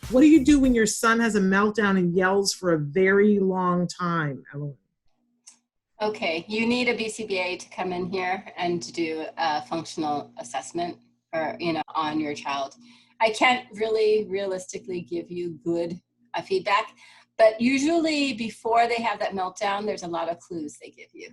What do you do when your son has a meltdown and yells for a very long time, Evelyn? Okay, you need a BCBA to come in here and to do a functional assessment or, on your child. I can't really realistically give you good feedback, but usually before they have that meltdown, there's a lot of clues they give you.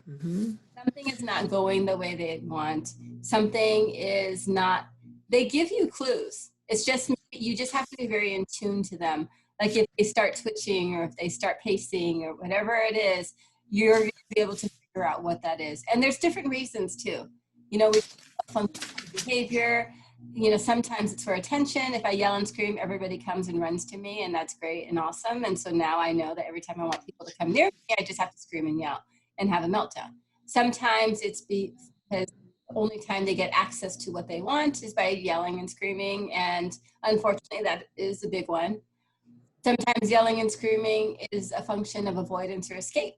Mm-hmm. Something is not going the way they want. Something is not, they give you clues. It's just, you just have to be very in tune to them. Like if they start twitching or if they start pacing or whatever it is, you're going to be able to figure out what that is. And there's different reasons too. We functional behavior, sometimes it's for attention. If I yell and scream, everybody comes and runs to me, and that's great and awesome. And so now I know that every time I want people to come near me, I just have to scream and yell and have a meltdown. Sometimes it's because the only time they get access to what they want is by yelling and screaming. And unfortunately, that is a big one. Sometimes yelling and screaming is a function of avoidance or escape.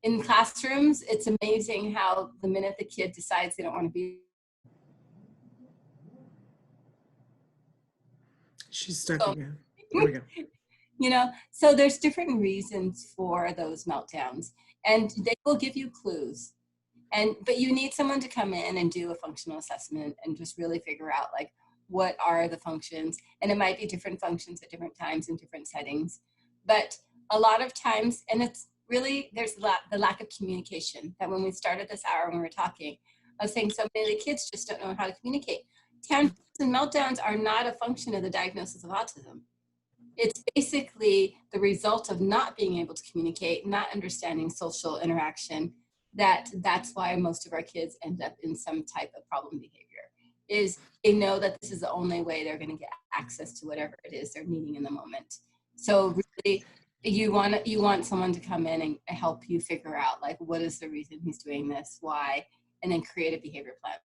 In classrooms, it's amazing how the minute the kid decides they don't want to be. She's stuck again. There we go. So there's different reasons for those meltdowns, and they will give you clues. But you need someone to come in and do a functional assessment and just really figure out like what are the functions, and it might be different functions at different times in different settings. But a lot of times, and it's really, there's the lack of communication that when we started this hour when we were talking, I was saying so many of the kids just don't know how to communicate. Tantrums and meltdowns are not a function of the diagnosis of autism. It's basically the result of not being able to communicate, not understanding social interaction. That's why most of our kids end up in some type of problem behavior, is they know that this is the only way they're going to get access to whatever it is they're needing in the moment. So really, you want someone to come in and help you figure out like what is the reason he's doing this, why, and then create a behavior plan.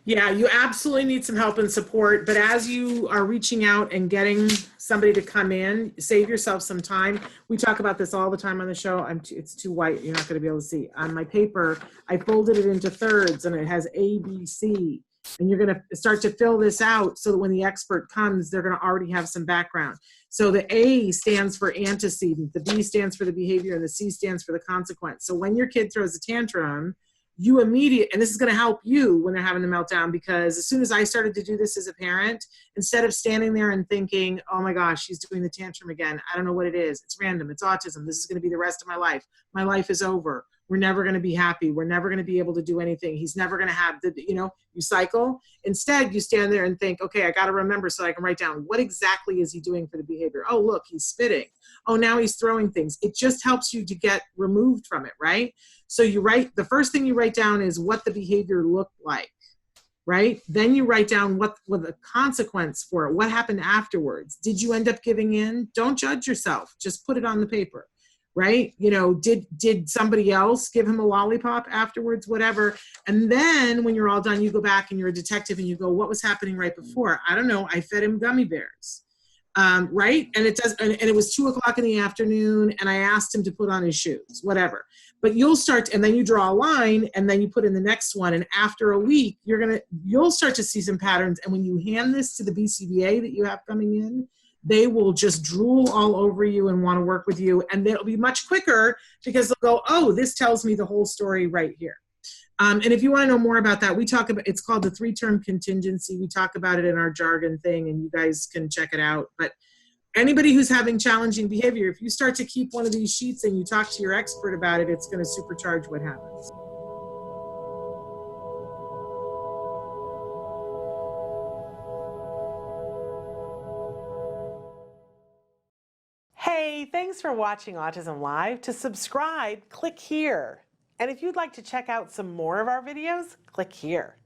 Yeah, you absolutely need some help and support, but as you are reaching out and getting somebody to come in, save yourself some time. We talk about this all the time on the show. It's too white, you're not going to be able to see. On my paper, I folded it into thirds and it has A, B, C, and you're going to start to fill this out so that when the expert comes, they're going to already have some background. So the A stands for antecedent, the B stands for the behavior, and the C stands for the consequence. So when your kid throws a tantrum, you and this is going to help you when they're having the meltdown, because as soon as I started to do this as a parent, instead of standing there and thinking, oh my gosh, she's doing the tantrum again, I don't know what it is, it's random, it's autism, this is going to be the rest of my life is over, we're never going to be happy, we're never going to be able to do anything, he's never going to have you cycle. Instead, you stand there and think, okay, I got to remember so I can write down what exactly is he doing for the behavior. Oh, look, he's spitting. Oh, now he's throwing things. It just helps you to get removed from it, right? So the first thing you write down is what the behavior looked like, right? Then you write down what the consequence for it, what happened afterwards. Did you end up giving in? Don't judge yourself. Just put it on the paper, right? Did somebody else give him a lollipop afterwards, whatever. And then when you're all done, you go back and you're a detective and you go, what was happening right before? I don't know. I fed him gummy bears. Right? And it was 2:00 in the afternoon and I asked him to put on his shoes, whatever. But you'll start, and then you draw a line and then you put in the next one. And after a week, you'll start to see some patterns. And when you hand this to the BCBA that you have coming in, they will just drool all over you and want to work with you. And it'll be much quicker because they'll go, oh, this tells me the whole story right here. And if you want to know more about that, it's called the 3-term contingency. We talk about it in our jargon thing and you guys can check it out. But anybody who's having challenging behavior, if you start to keep one of these sheets and you talk to your expert about it, it's going to supercharge what happens. Hey, thanks for watching Autism Live. To subscribe, click here. And if you'd like to check out some more of our videos, click here.